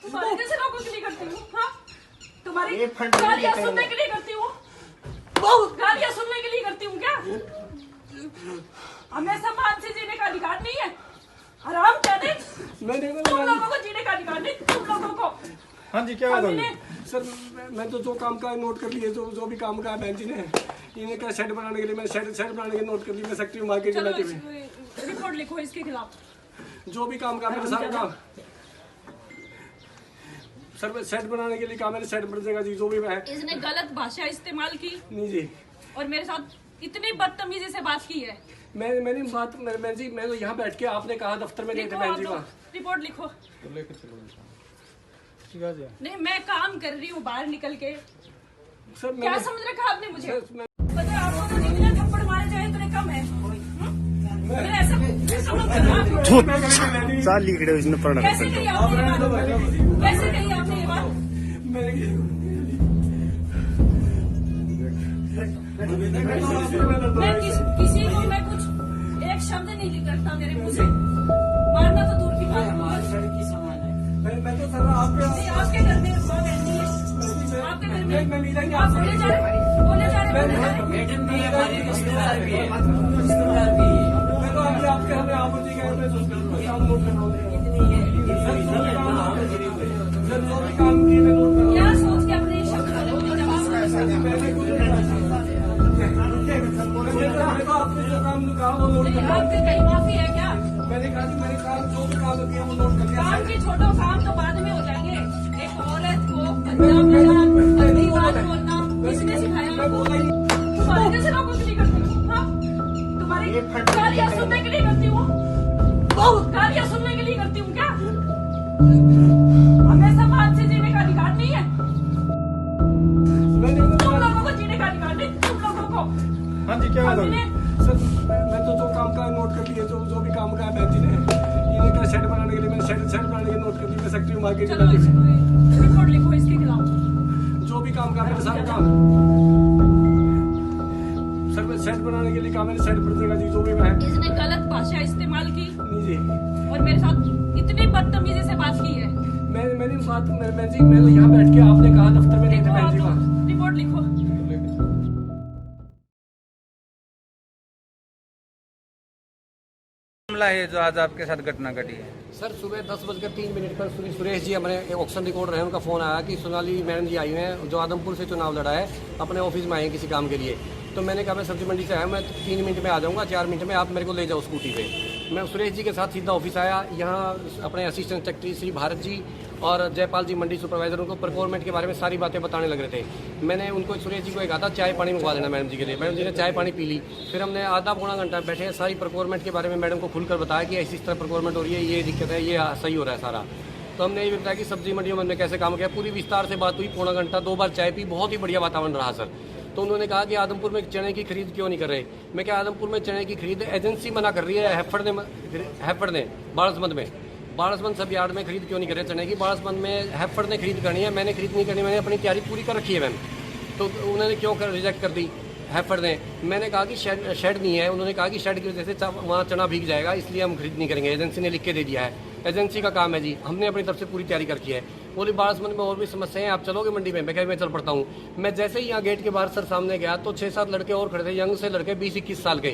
तुम्हारे जैसे लोगों के लिए करती हूँ। हाँ, तुम्हारी गालियाँ सुनने के लिए करती हूँ। गालियाँ सुनने के लिए करती हूँ क्या? हमें सम्मान से जीने का अधिकार नहीं है। हराम जाने तुम लोगों को जीने का अधिकार नहीं, तुम लोगों को। हाँ जी, क्या बात है सर? मैं तो जो काम का नोट कर लिए, जो भी काम का है बहन जी ने, इन्हें क्या शेड बनाने के लिए, मैंने शेड बनाने के नोट कर ली। मैं सेक्रेटरी मार्केट में बैठी हुई, रिपोर्ट लिखो इसके खिलाफ। जो भी काम का मेरे सारे काम सर, मैं शेड बनाने के लिए कहा, मैंने शेड बन जाएगा जी, जो भी है। इसने गलत भाषा इस्तेमाल की नहीं जी, और मेरे साथ इतनी बदतमीजी से बात की है। मैंने बात बहन जी, मैं तो यहाँ बैठ के, आपने कहा दफ्तर में गए थे बहन जी वहाँ। रिपोर्ट लिखो। तो लेकर चलो। नहीं, मैं काम कर रही हूँ बाहर निकल के। सर क्या समझ रखा आपने मुझे? पता है आपको तो जितने थप्पड़ मारे जाए उतने कम है। मैंने ऐसा मत करना। साल लिखड़े उसने पढ़ना कैसे कही आपने ये बात? कैसे कही आपने ये बात? मैं किसी को मैं कुछ एक शब्द नहीं निकलता मेरे मुंह से। मारना तो दूर की बात है। मैं तो सर आपके घर में माँ रहती है, आपके घर में आप बोले जा रहे मैडम भी है, हमारे रिश्तेदार भी है, रिश्तेदार भी है। मैं तो अभी आपके हमें आप जी के काम नोट कर रहा हूँ। सर जो भी काम किए मैं नोट कर रहा हूँ। क्या सोच के अपने शब्द बोले जवाब आपने जो काम कहा वो नोट कर रहा हूँ। आपकी कहीं माफी है क्या? मैंने कहा मैंने काम जो भी काम किया वो नोट कर लिया। काम की छोटो काम तो बाद में हो जाएंगे। एक औरत को अपनी बात बोलना किसने सिखाया आपको? तुम्हारे जैसे लोगों के लिए करती हूँ। हाँ, तुम्हारी गालियाँ सुनने के लिए करती हूँ। गालियाँ सुनने के लिए करती हूँ क्या? हमें सम्मान से जीने का अधिकार नहीं है। तुम लोगों को जीने का अधिकार नहीं, तुम लोगों को। हाँ जी, क्या बात है सर? मैं तो जो काम का नोट कर लिए, जो भी काम का है बहन जी ने, इन्हें क्या शेड बनाने के लिए, मैंने शेड बनाने के नोट कर ली। मैं सेक्रेटरी मार्केट में बैठी हुई, रिपोर्ट लिखो इसके खिलाफ। जो भी काम का मेरे सारे काम सर, मैं शेड बनाने के लिए कहा, मैंने शेड बन जाएगा जी, जो भी है। इसने गलत भाषा इस्तेमाल की नहीं जी, और मेरे साथ इतनी बदतमीजी से बात की है। मैंने बात बहन जी, मैं तो यहाँ बैठ के, आपने कहा दफ्तर में गए थे बहन जी वहाँ। रिपोर्ट लिखो। मामला है जो आज आपके साथ घटना घटी है? सर सुबह 10:03 पर सुरेश जी हमारे ऑक्शन रिकॉर्डर हैं, उनका फ़ोन आया कि सोनाली मैडम जी आई हुई हैं जो आदमपुर से चुनाव लड़ा है, अपने ऑफिस में आए हैं किसी काम के लिए। तो मैंने कहा मैं सब्जी मंडी से आया, मैं 3 मिनट में आ जाऊंगा, 4 मिनट में आप मेरे को ले जाओ स्कूटी पे। मैं सुरेश जी के साथ सीधा ऑफिस आया। यहाँ अपने असिस्टेंट सेक्रेटरी श्री भारत जी और जयपाल जी मंडी सुपरवाइजर उनको प्रोक्योरमेंट के बारे में सारी बातें बताने लग रहे थे। मैंने उनको सुरेश जी को कहा था चाय पानी मंगवा देना मैडम जी के लिए। मैडम जी ने चाय पानी पी ली। फिर हमने आधा पौना घंटा बैठे, सारी प्रोक्योरमेंट के बारे में मैडम को खुलकर बताया कि इस तरह प्रोक्योरमेंट हो रही है, ये दिक्कत है, ये सही हो रहा है सारा। तो हमने ये भी बताया कि सब्जी मंडियों में हमने कैसे काम किया, पूरी विस्तार से बात हुई। पौना घंटा 2 बार चाय पी, बहुत ही बढ़िया वातावरण रहा सर। तो उन्होंने कहा कि आदमपुर में चने की खरीद क्यों नहीं कर रहे? मैं क्या, आदमपुर में चने की खरीद एजेंसी मना कर रही है, हैफर्ड ने बाड़सबंद सब यार्ड में खरीद क्यों नहीं कर रहे चने की? बाड़सबंद में हैफर्ड ने खरीद करनी है, मैंने खरीद नहीं करनी, मैंने अपनी तैयारी पूरी कर रखी है मैम। तो उन्होंने क्यों रिजेक्ट कर दी हैफर्ड ने? मैंने कहा कि शेड नहीं है। उन्होंने कहा कि शेड की वजह से वहाँ चना भीग जाएगा, इसलिए हम खरीद नहीं करेंगे। एजेंसी ने लिख के दे दिया है, एजेंसी का काम है जी, हमने अपनी तरफ से पूरी तैयारी कर रखी है। बोली बाड़सबंद में और भी समस्याएं हैं, आप चलोगे मंडी में? मैं कह मैं चल पड़ता हूँ। मैं जैसे ही यहाँ गेट के बाहर सर सामने गया तो 6-7 लड़के और खड़े थे, यंग से लड़के 20-21 साल के।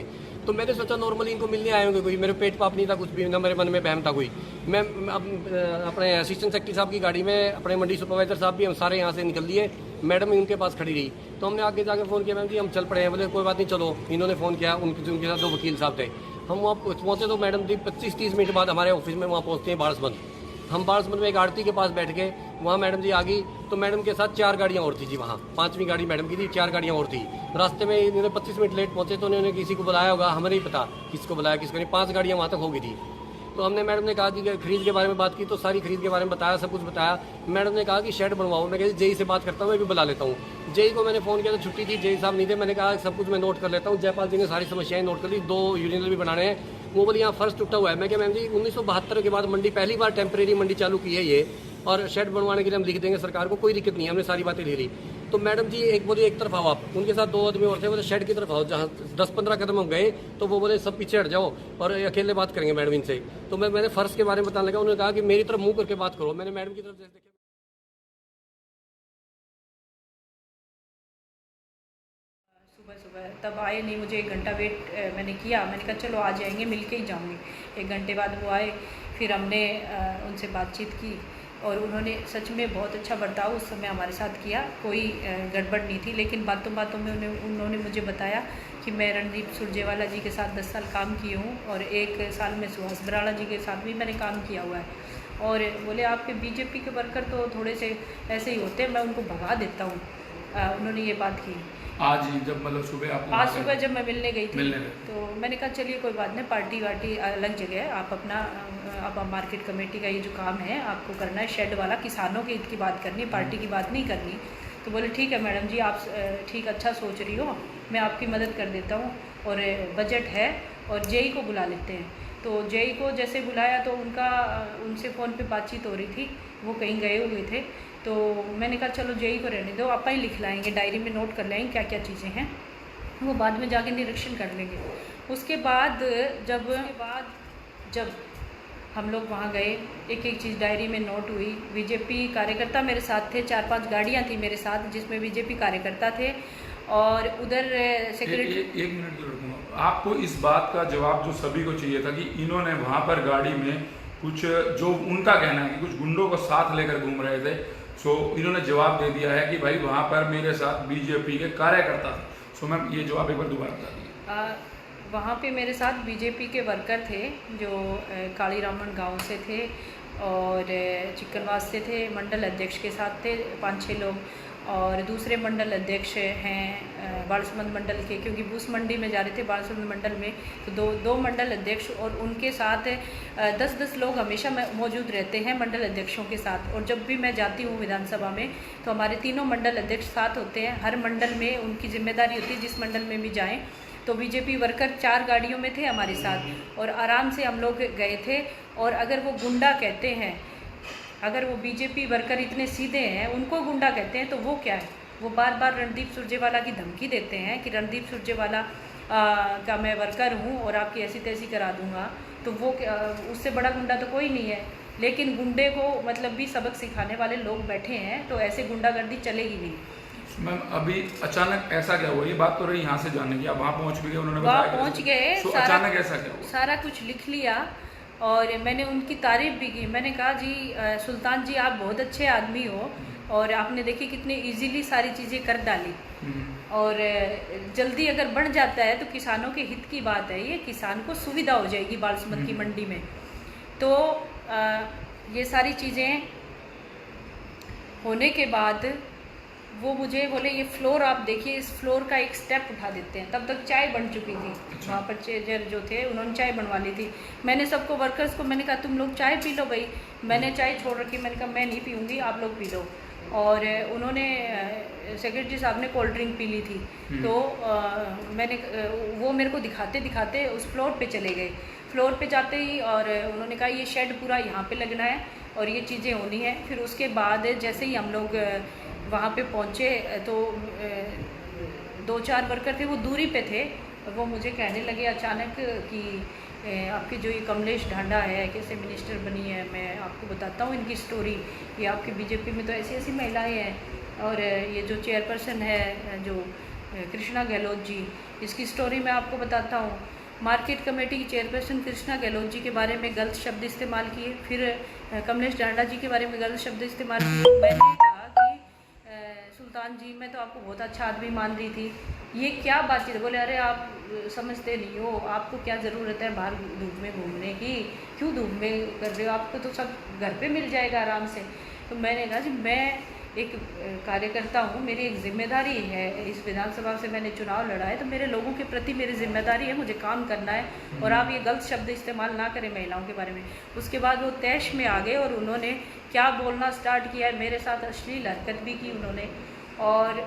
तो मैंने सोचा नॉर्मली इनको मिलने आए होंगे, कोई मेरे पेट पाप नहीं था कुछ भी, ना मेरे मन में बहम था कोई। मैं अपने असिस्टेंट सेक्रेटरी साहब की गाड़ी में, अपने मंडी सुपरवाइजर साहब भी हम सारे यहाँ से निकल लिए। मैडम उनके पास खड़ी रही। तो हमने आगे जाकर फ़ोन किया, मैम जी हम चल पड़े हैं। बोले कोई बात नहीं चलो। इन्होंने फ़ोन किया, उनके साथ 2 वकील साहब थे। हम वहाँ पहुँचे तो मैडम जी 25-30 मिनट बाद हमारे ऑफिस में वहाँ पहुँचते हैं बाड़सबंद। हम बाड़सबंद में एक आरती के पास बैठ गए, वहाँ मैडम जी आ गई। तो मैडम के साथ 4 गाड़ियाँ और थी जी, वहाँ 5वीं गाड़ी मैडम की थी, 4 गाड़ियाँ और थी। रास्ते में इन्होंने 25 मिनट लेट पहुँचे तो उन्होंने किसी को बुलाया होगा, हमें नहीं पता किसको बुलाया किसको नहीं। 5 गाड़ियाँ वहाँ तक हो गई थी। तो हमने मैडम ने कहा कि खरीद के बारे में बात की, तो सारी खरीद के बारे में बताया, सब कुछ बताया। मैडम ने कहा कि शेड बनवाओ। मैं कहा जेई से बात करता हूँ, मैं भी बुला लेता हूँ। जेई को मैंने फ़ोन किया तो छुट्टी थी, जेई साहब नहीं थे। मैंने कहा सब कुछ मैं नोट कर लेता हूँ। जयपाल जी ने सारी समस्याएं नोट कर ली, 2 यूरिनल भी बनाने हैं। वो बोले यहाँ फर्श टूटा हुआ है। मैं क्या मैम जी 1972 के बाद मंडी पहली बार टेम्परेरी मंडी चालू की है ये, और शेड बनवाने के लिए हम लिख देंगे सरकार को, कोई दिक्कत नहीं है। हमने सारी बातें ले ली। तो मैडम जी एक बोले एक तरफ आओ आप, उनके साथ 2 आदमी और थे, बोले शेड की तरफ आओ, जहाँ 10-15 कदम हम गए तो वो बोले सब पीछे हट जाओ और अकेले बात करेंगे मैडम इनसे। तो मैंने फर्श के बारे में बताने लगा, उन्होंने कहा कि मेरी तरफ मुंह करके बात करो। मैंने मैडम की तरफ देखा, सुबह तब आए नहीं, मुझे 1 घंटा वेट मैंने किया, मैंने कहा चलो आ जाएंगे, मिल के ही जाऊँगी। 1 घंटे बाद वो आए, फिर हमने उनसे बातचीत की और उन्होंने सच में बहुत अच्छा बर्ताव उस समय हमारे साथ किया, कोई गड़बड़ नहीं थी। लेकिन बातों बातों में उन्होंने मुझे बताया कि मैं रणदीप सुरजेवाला जी के साथ 10 साल काम की हूँ और 1 साल में सुहास बराड़ा जी के साथ भी मैंने काम किया हुआ है। और बोले आपके बीजेपी के वर्कर तो थोड़े से ऐसे ही होते हैं, मैं उनको भगा देता हूँ। उन्होंने ये बात की। आज ही जब मतलब सुबह आप आज सुबह जब मैं मिलने गई थी मिलने तो मैंने कहा चलिए कोई बात नहीं, पार्टी वार्टी अलग जगह है, आप अपना आप मार्केट कमेटी का ये जो काम है आपको करना है, शेड वाला किसानों के हित की बात करनी है, पार्टी की बात नहीं करनी। तो बोले ठीक है मैडम जी, आप ठीक अच्छा सोच रही हो, मैं आपकी मदद कर देता हूँ और बजट है और जेई को बुला लेते हैं। तो जेई को जैसे बुलाया तो उनसे फ़ोन पे बातचीत हो रही थी, वो कहीं गए हुए थे। तो मैंने कहा चलो जेई को रहने दो, आप ही लिख लाएंगे, डायरी में नोट कर लेंगे क्या क्या चीज़ें हैं, वो बाद में जाके निरीक्षण कर लेंगे। उसके बाद जब हम लोग वहाँ गए, एक एक चीज़ डायरी में नोट हुई। बीजेपी कार्यकर्ता मेरे साथ थे, 4-5 गाड़ियाँ थी मेरे साथ जिसमें बीजेपी कार्यकर्ता थे और उधर सेक्रेटरी। एक मिनट जरूर रुकूंगा। आपको इस बात का जवाब जो सभी को चाहिए था कि इन्होंने वहाँ पर गाड़ी में कुछ, जो उनका कहना है कि कुछ गुंडों को साथ लेकर घूम रहे थे, सो इन्होंने जवाब दे दिया है कि भाई वहाँ पर मेरे साथ बीजेपी के कार्यकर्ता थे। सो मैम ये जवाब एक बार दोबारा बता दीजिए। वहाँ पे मेरे साथ बीजेपी के वर्कर थे जो काली रामन गांव से थे और चिकनवास से थे, मंडल अध्यक्ष के साथ थे 5-6 लोग, और दूसरे मंडल अध्यक्ष हैं बालसमंद मंडल के, क्योंकि बूस मंडी में जा रहे थे बालसमंद मंडल में, तो दो मंडल अध्यक्ष और उनके साथ 10-10 लोग हमेशा मौजूद रहते हैं मंडल अध्यक्षों के साथ। और जब भी मैं जाती हूँ विधानसभा में तो हमारे तीनों मंडल अध्यक्ष साथ होते हैं, हर मंडल में उनकी जिम्मेदारी होती है, जिस मंडल में भी जाएँ। तो बीजेपी वर्कर 4 गाड़ियों में थे हमारे साथ और आराम से हम लोग गए थे। और अगर वो गुंडा कहते हैं, अगर वो बीजेपी वर्कर इतने सीधे हैं, उनको गुंडा कहते हैं, तो वो क्या है? वो बार बार रणदीप सुरजेवाला की धमकी देते हैं कि रणदीप सुरजेवाला का मैं वर्कर हूँ और आपकी ऐसी तैसी करा दूँगा। तो वो उससे बड़ा गुंडा तो कोई नहीं है। लेकिन गुंडे को मतलब भी सबक सिखाने वाले लोग बैठे हैं, तो ऐसे गुंडागर्दी चलेगी नहीं। मैम अभी अचानक ऐसा क्या हुआ? ये बात तो रही यहाँ से जानने की, आप वहाँ पहुँच भी गए, उन्होंने वहाँ बताया पहुँच गए, अचानक ऐसा क्या हुआ? सारा कुछ लिख लिया और मैंने उनकी तारीफ भी की। मैंने कहा जी सुल्तान जी आप बहुत अच्छे आदमी हो और आपने देखी कितने इजीली सारी चीज़ें कर डाली और जल्दी अगर बढ़ जाता है तो किसानों के हित की बात है, ये किसान को सुविधा हो जाएगी बालसमंद की मंडी में। तो ये सारी चीज़ें होने के बाद वो मुझे बोले ये फ्लोर आप देखिए, इस फ्लोर का एक स्टेप उठा देते हैं। तब तक चाय बन चुकी थी, वहाँ पर चेयर जो थे उन्होंने चाय बनवा ली थी। मैंने सबको वर्कर्स को मैंने कहा तुम लोग चाय पी लो भाई, मैंने चाय छोड़ रखी, मैंने कहा मैं नहीं पीऊँगी, आप लोग पी लो। और उन्होंने सेक्रेटरी साहब ने कोल्ड ड्रिंक पी ली थी। तो मैंने वो मेरे को दिखाते दिखाते उस फ्लोर पे चले गए। फ्लोर पे जाते ही और उन्होंने कहा ये शेड पूरा यहाँ पे लगना है और ये चीज़ें होनी है। फिर उसके बाद जैसे ही हम लोग वहाँ पे पहुँचे तो 2-4 वर्कर थे, वो दूरी पे थे, वो मुझे कहने लगे अचानक कि आपकी जो ये कमलेश ढांडा है कैसे मिनिस्टर बनी है, मैं आपको बताता हूँ इनकी स्टोरी। ये आपके बीजेपी में तो ऐसी ऐसी महिलाएं हैं और ये जो चेयरपर्सन है जो कृष्णा गहलोत जी, इसकी स्टोरी मैं आपको बताता हूँ। मार्केट कमेटी की चेयरपर्सन कृष्णा गहलोत जी के बारे में गलत शब्द इस्तेमाल किए, फिर कमलेश ढांडा जी के बारे में गलत शब्द इस्तेमाल किए। मैंने कहा कि सुल्तान जी मैं तो आपको बहुत अच्छा आदमी मान रही थी, ये क्या बातचीत है? बोले अरे आप समझते नहीं हो, आपको क्या ज़रूरत है बाहर धूप में घूमने की, क्यों धूप में कर रहे हो, आपको तो सब घर पे मिल जाएगा आराम से। तो मैंने कहा जी मैं एक कार्यकर्ता हूँ, मेरी एक जिम्मेदारी है, इस विधानसभा से मैंने चुनाव लड़ा है तो मेरे लोगों के प्रति मेरी जिम्मेदारी है, मुझे काम करना है और आप ये गलत शब्द इस्तेमाल ना करें महिलाओं के बारे में। उसके बाद वो तैश में आ गए और उन्होंने क्या बोलना स्टार्ट किया है, मेरे साथ अश्लील हरकत भी की उन्होंने और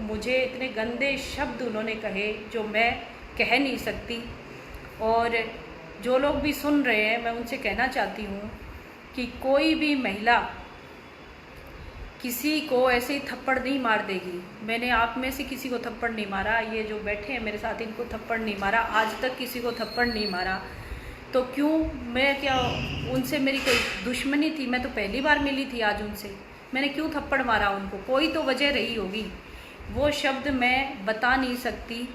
मुझे इतने गंदे शब्द उन्होंने कहे जो मैं कह नहीं सकती। और जो लोग भी सुन रहे हैं मैं उनसे कहना चाहती हूँ कि कोई भी महिला किसी को ऐसे ही थप्पड़ नहीं मार देगी। मैंने आप में से किसी को थप्पड़ नहीं मारा, ये जो बैठे हैं मेरे साथ इनको थप्पड़ नहीं मारा, आज तक किसी को थप्पड़ नहीं मारा। तो क्यों मैं क्या उनसे मेरी कोई दुश्मनी थी? मैं तो पहली बार मिली थी आज उनसे, मैंने क्यों थप्पड़ मारा उनको? कोई तो वजह रही होगी, वो शब्द मैं बता नहीं सकती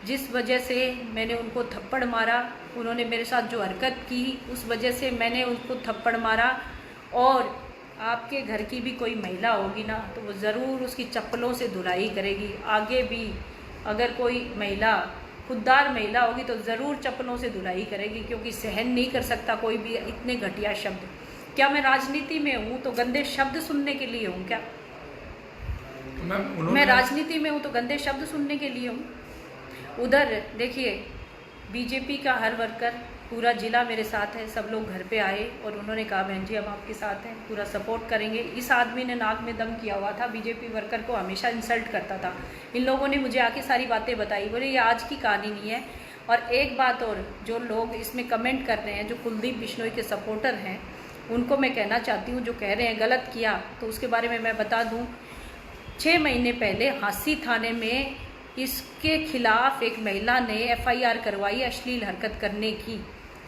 जिस वजह से मैंने उनको थप्पड़ मारा। उन्होंने मेरे साथ जो हरकत की उस वजह से मैंने उनको थप्पड़ मारा। और आपके घर की भी कोई महिला होगी ना तो वो ज़रूर उसकी चप्पलों से धुलाई करेगी। आगे भी अगर कोई महिला खुददार महिला होगी तो ज़रूर चप्पलों से धुलाई करेगी, क्योंकि सहन नहीं कर सकता कोई भी इतने घटिया शब्द। क्या मैं राजनीति में हूँ तो गंदे शब्द सुनने के लिए हूँ क्या? मैं राजनीति में हूँ तो गंदे शब्द सुनने के लिए हूँ? उधर देखिए बीजेपी का हर वर्कर पूरा जिला मेरे साथ है, सब लोग घर पे आए और उन्होंने कहा बहन जी हम आपके साथ हैं, पूरा सपोर्ट करेंगे। इस आदमी ने नाक में दम किया हुआ था, बीजेपी वर्कर को हमेशा इंसल्ट करता था। इन लोगों ने मुझे आके सारी बातें बताई, बोले ये आज की कहानी नहीं है। और एक बात और, जो लोग इसमें कमेंट कर रहे हैं, जो कुलदीप बिश्नोई के सपोर्टर हैं, उनको मैं कहना चाहती हूँ, जो कह रहे हैं गलत किया, तो उसके बारे में मैं बता दूँ। 6 महीने पहले हांसी थाने में इसके खिलाफ एक महिला ने FIR करवाई अश्लील हरकत करने की।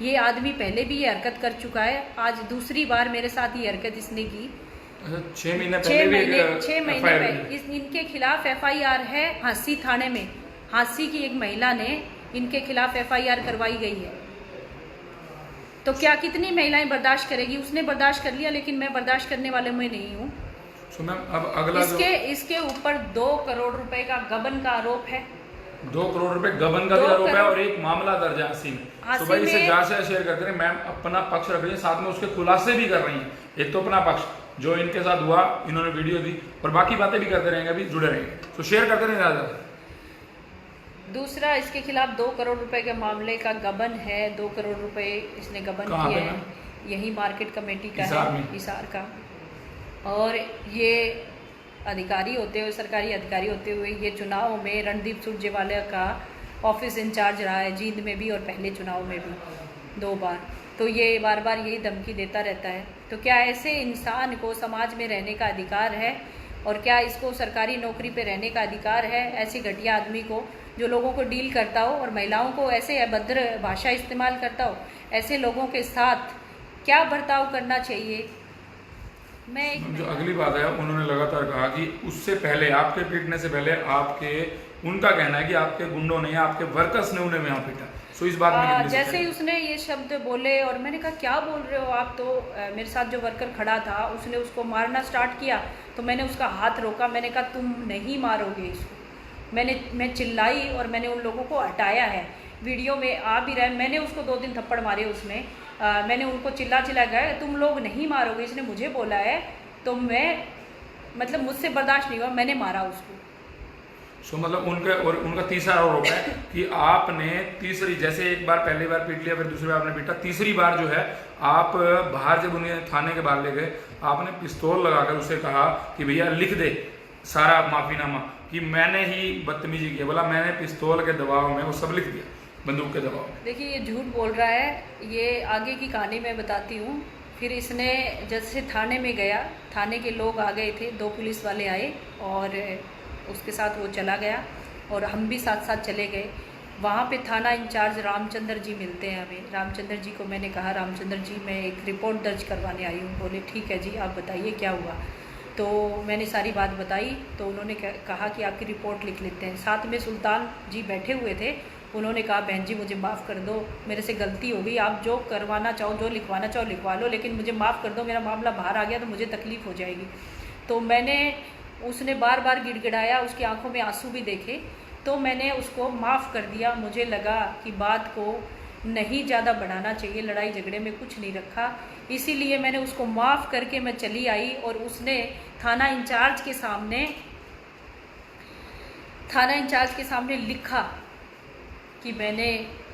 ये आदमी पहले भी ये हरकत कर चुका है, आज दूसरी बार मेरे साथ ये हरकत इसने की। 6 महीने पहले इनके खिलाफ FIR है हांसी थाने में। हांसी की एक महिला ने इनके खिलाफ FIR करवाई गई है। तो क्या कितनी महिलाएं बर्दाश्त करेगी? उसने बर्दाश्त कर लिया, लेकिन मैं बर्दाश्त करने वाले में नहीं हूँ। तो मैम अब अगला इसके ऊपर 2 करोड़ रुपए का गबन का आरोप है। 2 करोड़ रुपए गबन का भी आरोप है और एक मामला दर्ज है हांसी में। तो भाई इसे जांच से शेयर करते रहे। मैम अपना पक्ष रख रही है, साथ में उसके खुलासे भी कर रही हैं। एक तो अपना पक्ष जो इनके साथ हुआ, इन्होंने वीडियो दी, और बाकी बातें भी करते रहेंगे, अभी जुड़े रहेंगे, तो शेयर करते रहेंगे ज़्यादा। दूसरा, इसके खिलाफ 2 करोड़ रुपए के मामले का गबन है। 2 करोड़ रुपए इसने गबन किए हैं, यही मार्केट कमेटी का है, हिसार का। और ये अधिकारी होते हुए, सरकारी अधिकारी होते हुए, ये चुनाव में रणदीप सुरजेवाला का ऑफिस इंचार्ज रहा है, जींद में भी और पहले चुनाव में भी 2 बार। तो ये बार बार यही धमकी देता रहता है। तो क्या ऐसे इंसान को समाज में रहने का अधिकार है? और क्या इसको सरकारी नौकरी पे रहने का अधिकार है? ऐसे घटिया आदमी को, जो लोगों को डील करता हो और महिलाओं को ऐसे अभद्र भाषा इस्तेमाल करता हो, ऐसे लोगों के साथ क्या बर्ताव करना चाहिए? जो अगली बात है, उन्होंने लगातार कहा कि उससे पहले, आपके पीटने से पहले, उनका कहना है कि आपके गुंडों ने, आपके वर्कर्स ने उन्हें वहाँ पीटा। सो इस बात में जैसे ही उसने ये शब्द बोले और मैंने कहा क्या बोल रहे हो आप? तो मेरे साथ जो वर्कर खड़ा था उसने उसको मारना स्टार्ट किया, तो मैंने उसका हाथ रोका। मैंने कहा तुम नहीं मारोगे इसको। मैं चिल्लाई और मैंने उन लोगों को हटाया है। वीडियो में आ भी रहा है, मैंने उसको 2 दिन थप्पड़ मारे उसमें। मैंने उनको चिल्ला गया तुम लोग नहीं मारोगे, इसने मुझे बोला है, तो मैं मतलब मुझसे बर्दाश्त नहीं हुआ, मैंने मारा उसको। सो मतलब उनका तीसरा आरोप है कि आपने तीसरी, जैसे एक बार पहली बार पीट लिया, फिर दूसरी बार आपने पीटा, तीसरी बार जो है आप बाहर, जब उन्हें थाने के बाहर ले गए, आपने पिस्तौल लगाकर उसे कहा कि भैया लिख दे सारा माफीनामा कि मैंने ही बदतमीजी की। बोला मैंने पिस्तौल के दबाव में वो सब लिख दिया, बंदूक के दबाव में। देखिए ये झूठ बोल रहा है। ये आगे की कहानी मैं बताती हूँ। फिर इसने जैसे थाने में गया, थाने के लोग आ गए थे, 2 पुलिस वाले आए और उसके साथ वो चला गया और हम भी साथ साथ चले गए। वहाँ पे थाना इंचार्ज रामचंद्र जी मिलते हैं हमें। रामचंद्र जी को मैंने कहा रामचंद्र जी मैं एक रिपोर्ट दर्ज करवाने आई हूँ। बोले ठीक है जी, आप बताइए क्या हुआ। तो मैंने सारी बात बताई, तो उन्होंने कहा कि आपकी रिपोर्ट लिख लेते हैं। साथ में सुल्तान जी बैठे हुए थे, उन्होंने कहा बहन जी मुझे माफ़ कर दो, मेरे से गलती हो गई, आप जो करवाना चाहो, जो लिखवाना चाहो लिखवा लो, लेकिन मुझे माफ़ कर दो, मेरा मामला बाहर आ गया तो मुझे तकलीफ़ हो जाएगी। तो उसने बार बार गिड़गिड़ाया, उसकी आंखों में आंसू भी देखे, तो मैंने उसको माफ़ कर दिया। मुझे लगा कि बात को नहीं ज़्यादा बढ़ाना चाहिए, लड़ाई झगड़े में कुछ नहीं रखा, इसीलिए मैंने उसको माफ़ करके मैं चली आई। और उसने थाना इंचार्ज के सामने लिखा कि मैंने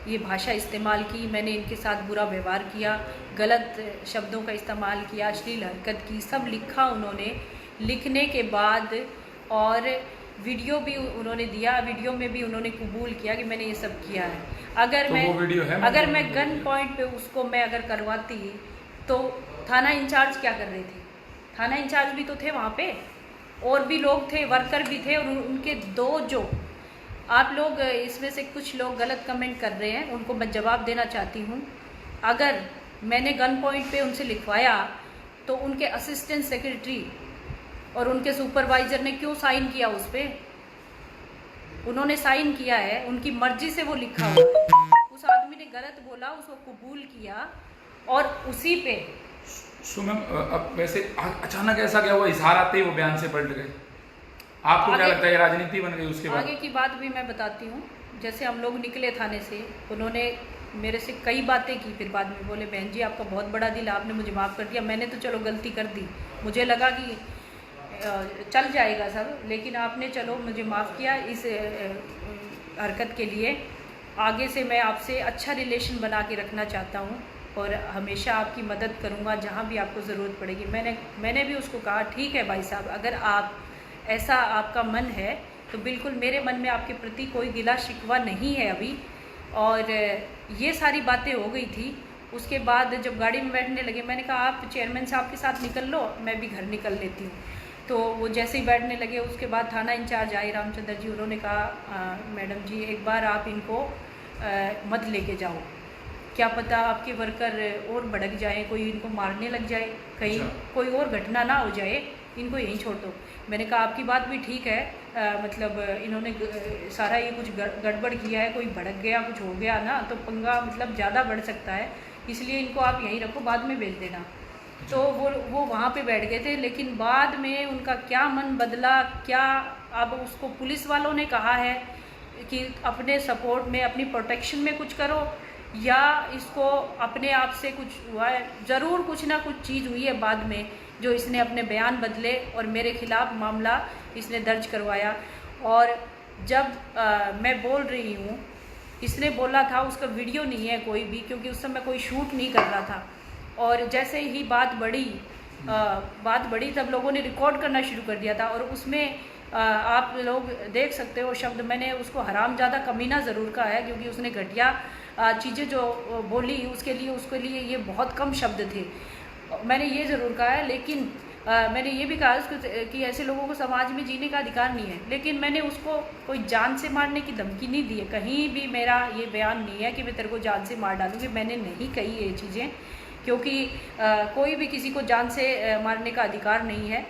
ये भाषा इस्तेमाल की, मैंने इनके साथ बुरा व्यवहार किया, गलत शब्दों का इस्तेमाल किया, अश्लील हरकत की, सब लिखा उन्होंने। लिखने के बाद और वीडियो भी उन्होंने दिया, वीडियो में भी उन्होंने कबूल किया कि मैंने ये सब किया है। अगर मैं गन पॉइंट पे उसको मैं अगर करवाती तो थाना इंचार्ज क्या कर रहे थे? थाना इंचार्ज भी तो थे वहाँ पे, और भी लोग थे, वर्कर भी थे, और उनके दो जो आप लोग इसमें से कुछ लोग गलत कमेंट कर रहे हैं, उनको मैं जवाब देना चाहती हूँ। अगर मैंने गन पॉइंट पे उनसे लिखवाया तो उनके असिस्टेंट सेक्रेटरी और उनके सुपरवाइजर ने क्यों साइन किया उस पर? उन्होंने साइन किया है, उनकी मर्जी से वो लिखा हुआ है। उस आदमी ने गलत बोला, उसको कबूल किया, और उसी पे सो मैम अब वैसे अचानक ऐसा क्या हुआ, इजहार आते ही वो बयान से पलट गए? आपको क्या लगता है राजनीति बन गई उसके बाद? आगे की बात भी मैं बताती हूँ। जैसे हम लोग निकले थाने से, उन्होंने मेरे से कई बातें की, फिर बाद में बोले बहन जी आपका बहुत बड़ा दिल, आपने मुझे माफ़ कर दिया। मैंने तो चलो गलती कर दी, मुझे लगा कि चल जाएगा सब, लेकिन आपने चलो मुझे माफ़ किया इस हरकत के लिए। आगे से मैं आपसे अच्छा रिलेशन बना के रखना चाहता हूँ और हमेशा आपकी मदद करूँगा जहाँ भी आपको ज़रूरत पड़ेगी। मैंने भी उसको कहा ठीक है भाई साहब, अगर आप ऐसा आपका मन है तो बिल्कुल, मेरे मन में आपके प्रति कोई गिला शिकवा नहीं है अभी। और ये सारी बातें हो गई थी। उसके बाद जब गाड़ी में बैठने लगे, मैंने कहा आप चेयरमैन साहब के साथ निकल लो, मैं भी घर निकल लेती हूँ। तो वो जैसे ही बैठने लगे, उसके बाद थाना इंचार्ज आए रामचंद्र जी, उन्होंने कहा मैडम जी एक बार आप इनको मत लेके जाओ, क्या पता आपके वर्कर और भड़क जाए, कोई इनको मारने लग जाए, कहीं कोई और घटना ना हो जाए, इनको यहीं छोड़ दो। मैंने कहा आपकी बात भी ठीक है, मतलब इन्होंने सारा ये कुछ गड़बड़ किया है, कोई भड़क गया, कुछ हो गया ना तो पंगा मतलब ज़्यादा बढ़ सकता है, इसलिए इनको आप यहीं रखो, बाद में भेज देना। तो वो वहाँ पे बैठ गए थे, लेकिन बाद में उनका क्या मन बदला, क्या अब उसको पुलिस वालों ने कहा है कि अपने सपोर्ट में, अपनी प्रोटेक्शन में कुछ करो, या इसको अपने आप से कुछ हुआ है। ज़रूर कुछ ना कुछ चीज़ हुई है बाद में, जो इसने अपने बयान बदले और मेरे खिलाफ मामला इसने दर्ज करवाया। और जब मैं बोल रही हूँ, इसने बोला था, उसका वीडियो नहीं है कोई भी, क्योंकि उस समय कोई शूट नहीं कर रहा था। और जैसे ही बात बढ़ी तब लोगों ने रिकॉर्ड करना शुरू कर दिया था, और उसमें आप लोग देख सकते हो शब्द, मैंने उसको हरामजादा कमीना ज़रूर कहा है, क्योंकि उसने घटिया चीज़ें जो बोली उसके लिए ये बहुत कम शब्द थे, मैंने ये ज़रूर कहा है। लेकिन मैंने ये भी कहा उसको कि ऐसे लोगों को समाज में जीने का अधिकार नहीं है, लेकिन मैंने उसको कोई जान से मारने की धमकी नहीं दी है। कहीं भी मेरा ये बयान नहीं है कि मैं तेरे को जान से मार डालूँगी, मैंने नहीं कही ये चीज़ें, क्योंकि कोई भी किसी को जान से मारने का अधिकार नहीं है।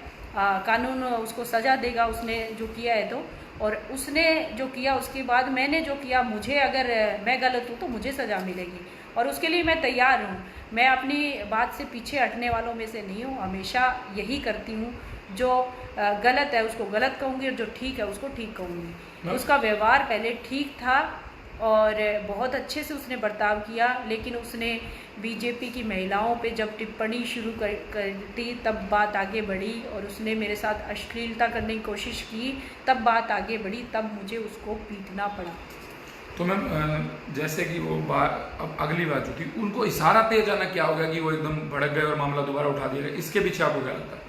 कानून उसको सज़ा देगा उसने जो किया है तो, और उसने जो किया उसके बाद मैंने जो किया, मुझे अगर मैं गलत हूँ तो मुझे सज़ा मिलेगी, और उसके लिए मैं तैयार हूँ। मैं अपनी बात से पीछे हटने वालों में से नहीं हूँ, हमेशा यही करती हूँ, जो गलत है उसको गलत कहूँगी और जो ठीक है उसको ठीक कहूँगी। उसका व्यवहार पहले ठीक था और बहुत अच्छे से उसने बर्ताव किया, लेकिन उसने बीजेपी की महिलाओं पे जब टिप्पणी शुरू कर दी तब बात आगे बढ़ी, और उसने मेरे साथ अश्लीलता करने की कोशिश की, तब बात आगे बढ़ी, तब मुझे उसको पीटना पड़ा। तो मैम जैसे कि वो अब अगली बात जो थी, उनको इशारा पे अचानक क्या हो गया कि वो एकदम भड़क गए और मामला दोबारा उठा दिया गया, इसके पीछे आपको क्या लगता है?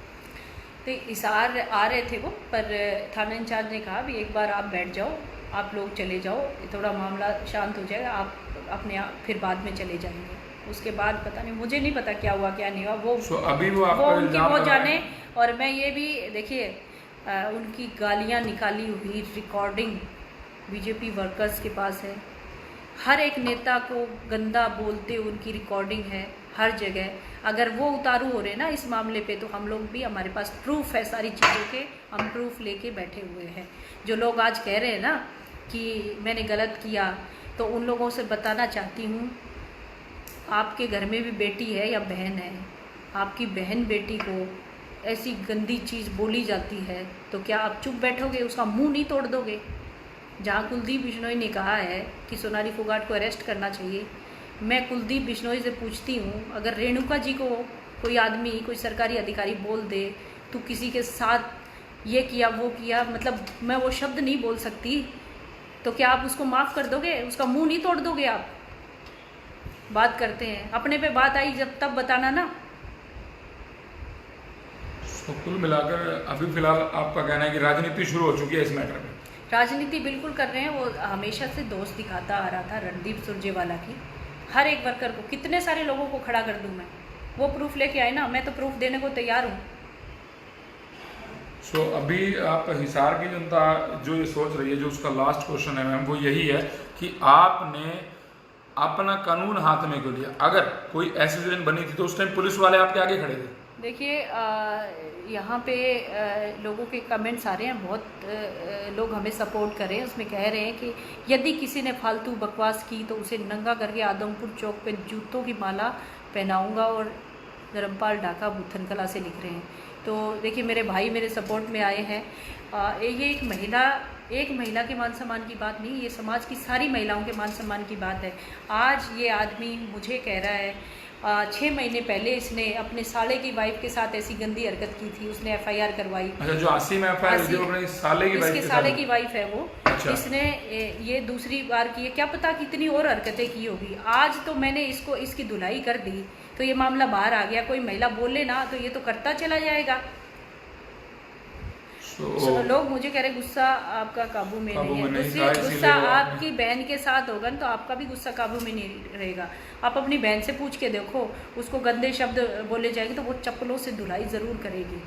तो इशार आ रहे थे वो, पर थाना इंचार्ज ने कहा भी एक बार आप बैठ जाओ, आप लोग चले जाओ, थोड़ा मामला शांत हो जाएगा, आप अपने आप फिर बाद में चले जाएंगे। उसके बाद पता नहीं, मुझे नहीं पता क्या हुआ क्या नहीं हुआ, वो अभी वो उनकी वो जाने। और मैं ये भी देखिए, उनकी गालियाँ निकाली हुई रिकॉर्डिंग बीजेपी वर्कर्स के पास है, हर एक नेता को गंदा बोलते उनकी रिकॉर्डिंग है हर जगह। अगर वो उतारू हो रहे ना इस मामले पे, तो हम लोग भी, हमारे पास प्रूफ है सारी चीज़ों के, हम प्रूफ लेके बैठे हुए हैं। जो लोग आज कह रहे हैं ना कि मैंने गलत किया, तो उन लोगों से बताना चाहती हूँ, आपके घर में भी बेटी है या बहन है, आपकी बहन बेटी को ऐसी गंदी चीज़ बोली जाती है तो क्या आप चुप बैठोगे, उसका मुंह नहीं तोड़ दोगे? जहाँ कुलदीप बिश्नोई ने कहा है कि सोनाली फोगाट को अरेस्ट करना चाहिए, मैं कुलदीप बिश्नोई से पूछती हूँ, अगर रेणुका जी को कोई आदमी, कोई सरकारी अधिकारी बोल दे तो किसी के साथ ये किया वो किया, मतलब मैं वो शब्द नहीं बोल सकती, तो क्या आप उसको माफ़ कर दोगे? उसका मुंह नहीं तोड़ दोगे आप? बात करते हैं, अपने पे बात आई जब तब बताना ना। तो कुल मिलाकर अभी फिलहाल आपका कहना है कि राजनीति शुरू हो चुकी है इस मैटर में? राजनीति बिल्कुल कर रहे हैं। वो हमेशा से दोस्त दिखाता आ रहा था रणदीप सुरजेवाला की, हर एक वर्कर को, कितने सारे लोगों को खड़ा कर दूं मैं, वो प्रूफ लेके आए ना, मैं तो प्रूफ देने को तैयार हूँ। सो अभी आप हिसार की जनता जो ये सोच रही है, जो उसका लास्ट क्वेश्चन है मैम, वो यही है कि आपने अपना कानून हाथ में क्यों लिया? अगर कोई ऐसी सिचुएशन बनी थी तो उस टाइम पुलिस वाले आपके आगे खड़े थे। देखिए यहाँ पे लोगों के कमेंट्स आ रहे हैं, बहुत लोग हमें सपोर्ट कर रहे हैं। उसमें कह रहे हैं कि यदि किसी ने फालतू बकवास की तो उसे नंगा करके आदमपुर चौक पे जूतों की माला पहनाऊंगा, और धर्मपाल ढाका बुथनकला से लिख रहे हैं। तो देखिए मेरे भाई मेरे सपोर्ट में आए हैं। ये एक महिला के मान सम्मान की बात नहीं, ये समाज की सारी महिलाओं के मान सम्मान की बात है। आज ये आदमी मुझे कह रहा है 6 महीने पहले इसने अपने साले की वाइफ के साथ ऐसी गंदी हरकत की थी, उसने FIR करवाई। अच्छा, जो 80 में FIR हुई अपने साले की वाइफ इसके साले की वाइफ है वो। अच्छा। इसने ये दूसरी बार की है, क्या पता कितनी और हरकतें की होगी। आज तो मैंने इसकी धुलाई कर दी तो ये मामला बाहर आ गया। कोई महिला बोले ना तो ये तो करता चला जाएगा। लोग मुझे कह रहे गुस्सा आपका काबू में नहीं है। गुस्सा आपकी बहन के साथ होगा तो आपका भी गुस्सा काबू में नहीं रहेगा। आप अपनी बहन से पूछ के देखो, उसको गंदे शब्द बोले जाएंगे तो वो चप्पलों से धुलाई ज़रूर करेगी।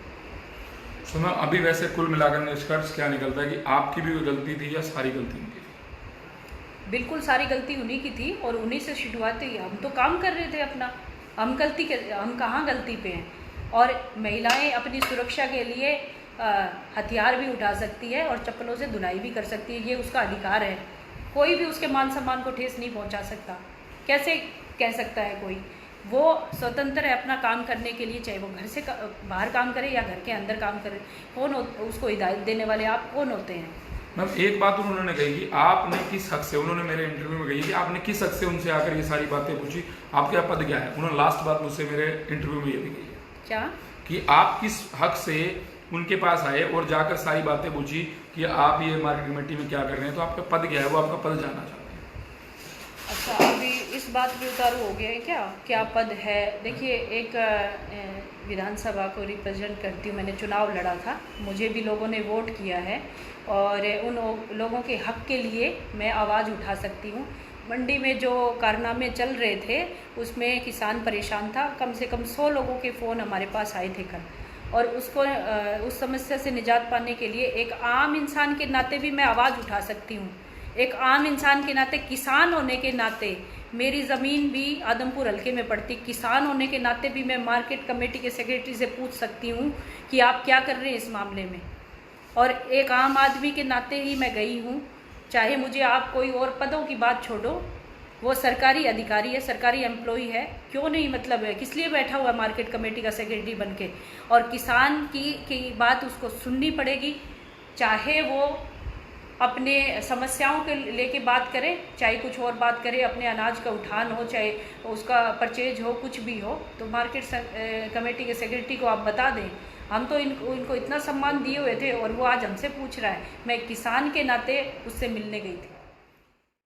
सुना, अभी वैसे कुल मिलाकर निष्कर्ष क्या निकलता है कि आपकी भी कोई गलती थी या सारी गलती उनकी थी? बिल्कुल सारी गलती उन्हीं की थी और उन्हीं से शुरुआत हुई। हम तो काम कर रहे थे अपना, हम कहाँ गलती पे हैं। और महिलाएं अपनी सुरक्षा के लिए हथियार भी उठा सकती है और चप्पलों से धुलाई भी कर सकती है, ये उसका अधिकार है। कोई भी उसके मान सम्मान को ठेस नहीं पहुंचा सकता। कैसे कह सकता है कोई? वो स्वतंत्र है अपना काम करने के लिए, चाहे वो घर से बाहर काम करे या घर के अंदर काम करे। कौन उसको हिदायत देने वाले आप कौन होते हैं? मैम एक बात उन्होंने कही कि आपने किस हक से, उन्होंने मेरे इंटरव्यू में कही कि आपने किस हक से उनसे आकर ये सारी बातें पूछी, आपका पद क्या है? उन्होंने लास्ट बात मुझसे मेरे इंटरव्यू में ये भी कही है। क्या? कि आप किस हक से उनके पास आए और जाकर सारी बातें पूछी कि आप ये मार्केट कमेटी में क्या कर रहे हैं, तो आपका पद क्या है, वो आपका पद जानना चाहते हैं। अच्छा, अभी इस बात पे उतारू हो गया है क्या पद है? देखिए, एक विधानसभा को रिप्रेजेंट करती हूँ, मैंने चुनाव लड़ा था, मुझे भी लोगों ने वोट किया है और उन लोगों के हक के लिए मैं आवाज़ उठा सकती हूँ। मंडी में जो कारनामे चल रहे थे उसमें किसान परेशान था। कम से कम 100 लोगों के फ़ोन हमारे पास आए थे कल, और उसको उस समस्या से निजात पाने के लिए एक आम इंसान के नाते भी मैं आवाज़ उठा सकती हूँ। एक आम इंसान के नाते, किसान होने के नाते, मेरी ज़मीन भी आदमपुर हल्के में पड़ती, किसान होने के नाते भी मैं मार्केट कमेटी के सेक्रेटरी से पूछ सकती हूँ कि आप क्या कर रहे हैं इस मामले में। और एक आम आदमी के नाते ही मैं गई हूँ। चाहे मुझे आप कोई और पदों की बात छोड़ो, वो सरकारी अधिकारी है, सरकारी एम्प्लॉई है, क्यों नहीं मतलब है, किस लिए बैठा हुआ है मार्केट कमेटी का सेक्रेटरी बन के। और किसान की बात उसको सुननी पड़ेगी, चाहे वो अपने समस्याओं के लेके बात करे, चाहे कुछ और बात करे, अपने अनाज का उठान हो, चाहे उसका परचेज हो, कुछ भी हो। तो मार्केट कमेटी के सेक्रेटरी को आप बता दें, हम तो इनको इतना सम्मान दिए हुए थे और वो आज हमसे पूछ रहा है। मैं किसान के नाते उससे मिलने गई थी।